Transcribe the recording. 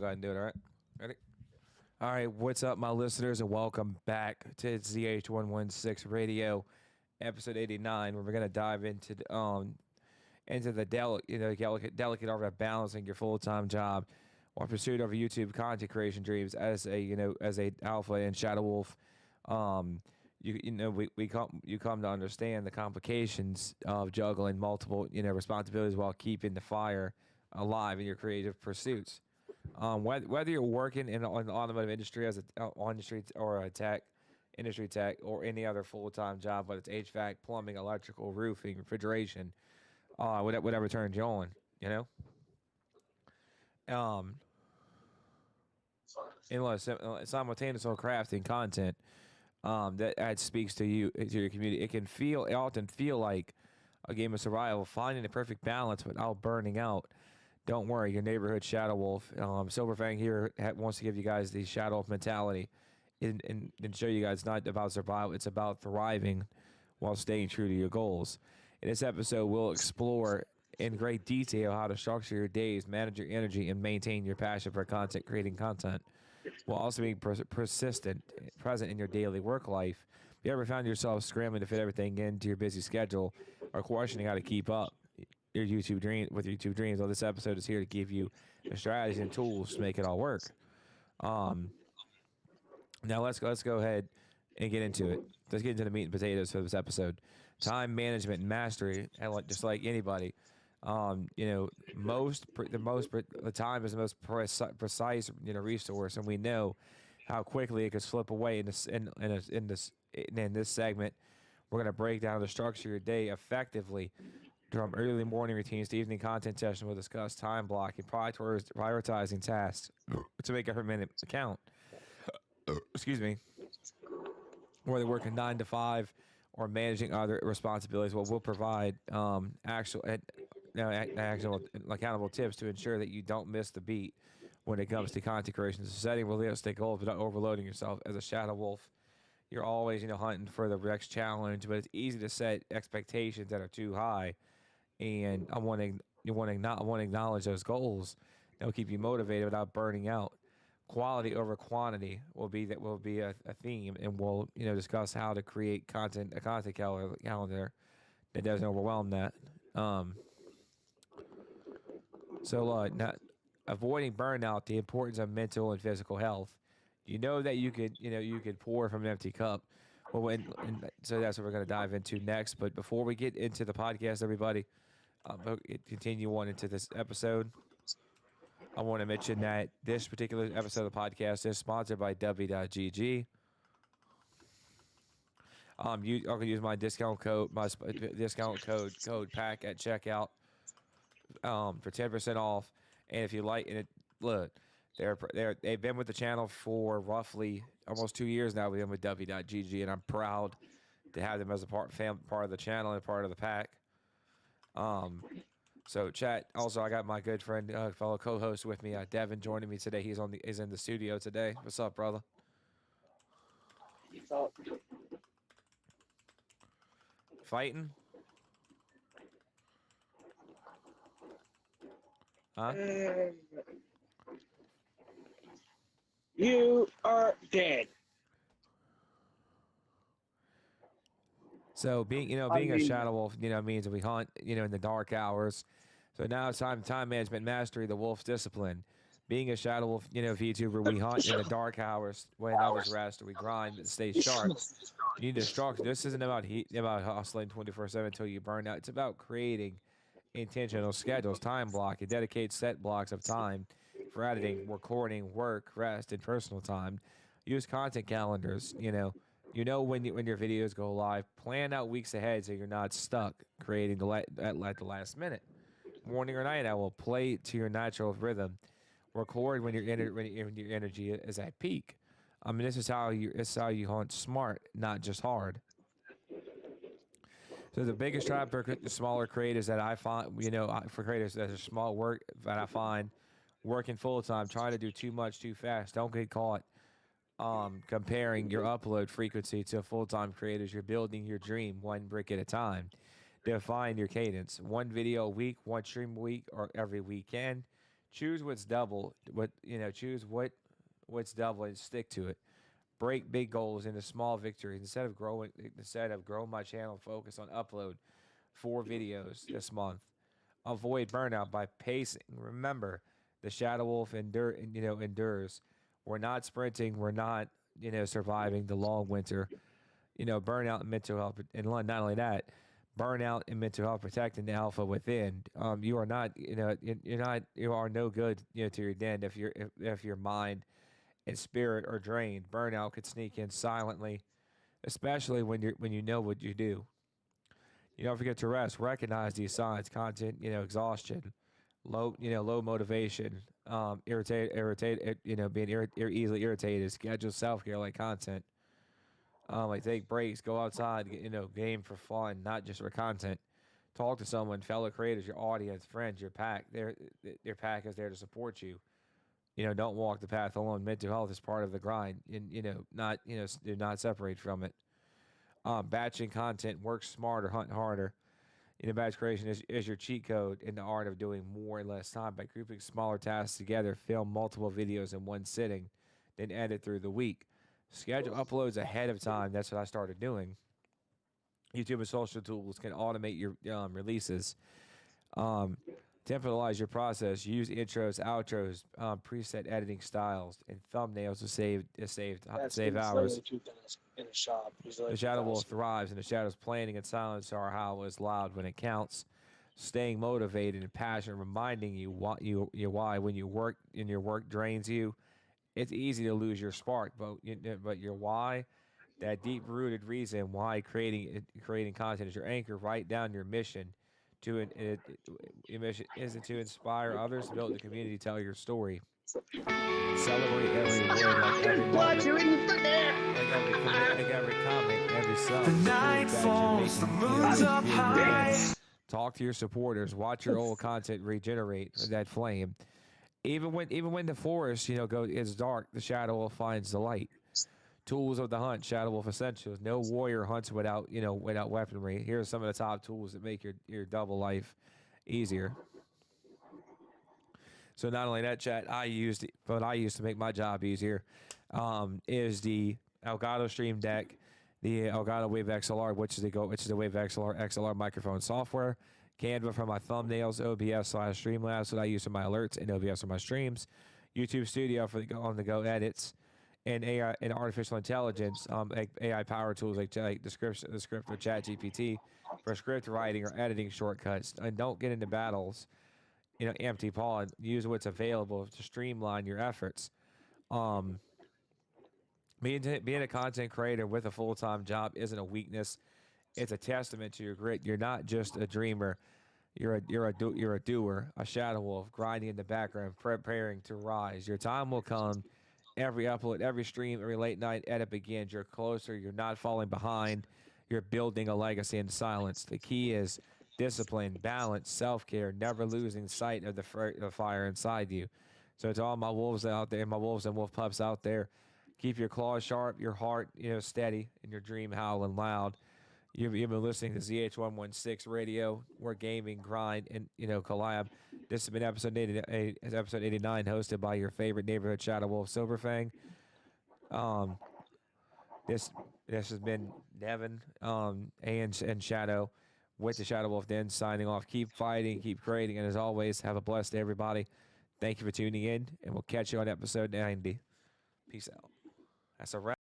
ahead and do it, all right? Ready? All right, what's up, my listeners, and welcome back to ZH116 Radio, episode 89, where we're going to dive into the delicate art of balancing your full-time job while pursuit of YouTube content creation dreams as a alpha and shadow wolf. You come to understand the complications of juggling multiple responsibilities while keeping the fire alive in your creative pursuits. Whether you're working in the automotive industry as a industry tech, or any other full-time job, whether it's HVAC, plumbing, electrical, roofing, refrigeration, whatever turns you on, unless simultaneously crafting content that speaks to you, to your community. It often feel like a game of survival, finding the perfect balance without burning out. Don't worry, your neighborhood shadow wolf, Silverfang here, wants to give you guys the shadow wolf mentality and show you guys it's not about survival, it's about thriving while staying true to your goals. In this episode, we'll explore in great detail how to structure your days, manage your energy, and maintain your passion for creating content, while also being present in your daily work life. If you ever found yourself scrambling to fit everything into your busy schedule, or questioning how to keep up your YouTube dreams, well, this episode is here to give you the strategies and tools to make it all work. Now let's go ahead and get into it. Let's get into the meat and potatoes for this episode. Time management and mastery, and just like anybody, the time is the most precise resource, and we know how quickly it could slip away. In this segment, we're gonna break down the structure of your day effectively. From early morning routines to evening content session, we'll discuss time blocking, prioritizing tasks to make every minute count. Excuse me. Whether working 9 to 5 or managing other responsibilities, we'll provide actual accountable tips to ensure that you don't miss the beat when it comes to content creation. So setting realistic goals without overloading yourself. As a shadow wolf, you're always hunting for the next challenge, but it's easy to set expectations that are too high. And I want to acknowledge those goals. They'll keep you motivated without burning out. Quality over quantity will be a theme, and we'll discuss how to create a content calendar that doesn't overwhelm that. Not avoiding burnout, the importance of mental and physical health. You know that you could pour from an empty cup. Well, so that's what we're going to dive into next. But before we get into the podcast, everybody, continue on into this episode. I want to mention that this particular episode of the podcast is sponsored by W.GG. I can use my discount code pack at checkout for 10% off. And if you like, and look, they've been with the channel for roughly almost 2 years now. We've been with W.GG, and I'm proud to have them as a part of the channel and part of the pack. So chat. Also, I got my good friend, fellow co-host with me, Devin, joining me today. He's in the studio today. What's up, brother? What's up? Fighting? Huh? You are dead. So being a shadow wolf, means that we hunt, in the dark hours. So now it's time management mastery, the wolf's discipline. Being a shadow wolf, VTuber, we hunt in the dark hours when others rest, or we grind and stay sharp. You need to structure. This isn't about hustling 24/7 until you burn out. It's about creating intentional schedules, time block, and dedicate set blocks of time for editing, recording, work, rest, and personal time. Use content calendars. When your videos go live, plan out weeks ahead so you're not stuck creating at the last minute. Morning or night owl, play to your natural rhythm. Record when your energy is at peak. This is how you hunt smart, not just hard. So the biggest trap for the smaller creators that I find, for creators that are small work that I find working full time, trying to do too much too fast. Don't get caught comparing your upload frequency to full-time creators. You're building your dream one brick at a time. Define your cadence. One video a week, one stream a week, or every weekend. Choose what's double. Choose what's double and stick to it. Break big goals into small victories. Instead of growing my channel, focus on upload 4 videos this month. Avoid burnout by pacing. Remember, the shadow wolf endures. We're not sprinting. We're not surviving the long winter. Burnout and mental health, and not only that, burnout and mental health protecting the alpha within. You are not, you are no good, to your den if your mind and spirit are drained. Burnout could sneak in silently, especially when you know what you do. You don't forget to rest. Recognize these signs: content, exhaustion, low motivation, being easily irritated. Schedule self care like content. Like take breaks, go outside, game for fun, not just for content. Talk to someone, fellow creators, your audience, friends, your pack. Their pack is there to support you. Don't walk the path alone. Mental health is part of the grind, and do not separate from it. Batching content, work smarter, hunt harder. Batch creation is your cheat code in the art of doing more in less time by grouping smaller tasks together. Film multiple videos in one sitting, then edit through the week. Schedule uploads ahead of time. That's what I started doing. YouTube and social tools can automate your releases. Temporalize your process. Use intros, outros, preset editing styles, and thumbnails to save hours. In a shop. The shadow wolf thrives, and the shadow's planning and silence are how is loud when it counts. Staying motivated and passionate, reminding you your why when your work drains you. It's easy to lose your spark, but your why, that deep rooted reason why creating content is your anchor. Write down your mission. Your mission isn't to inspire others, build the community, tell your story. Celebrate every word, like every moment, like every comment, every sub. The night falls, the moon's up high. Talk to your supporters. Watch your old content regenerate that flame. Even when the forest is dark, the shadow wolf finds the light. Tools of the hunt, shadow wolf essentials. No warrior hunts without weaponry. Here are some of the top tools that make your double life easier. So not only that, chat, I used to make my job easier, is the Elgato Stream Deck, the Elgato Wave XLR, which is the Wave XLR microphone software, Canva for my thumbnails, OBS/Streamlabs, what I use for my alerts, and OBS for my streams, YouTube Studio for the on-the-go edits, and AI and artificial intelligence, AI power tools like the script or ChatGPT for script writing or editing shortcuts. And don't get into battles empty pawed. Use what's available to streamline your efforts. Being a content creator with a full-time job isn't a weakness. It's a testament to your grit. You're not just a dreamer. You're a doer, a shadow wolf, grinding in the background, preparing to rise. Your time will come. Every upload, every stream, every late night edit begins. You're closer. You're not falling behind. You're building a legacy in silence. The key is discipline, balance, self-care, never losing sight of the fire inside you. So to all my wolves out there, my wolves and wolf pups out there, keep your claws sharp, your heart, steady, and your dream howling loud. You've been listening to ZH116 Radio, where gaming, grind, and collab. This has been episode 89, hosted by your favorite neighborhood shadow wolf, Silverfang. This has been Devin, and Shadow with the Shadow Wolf Den signing off. Keep fighting, keep creating, and as always, have a blessed day, everybody. Thank you for tuning in, and we'll catch you on episode 90. Peace out. That's a wrap.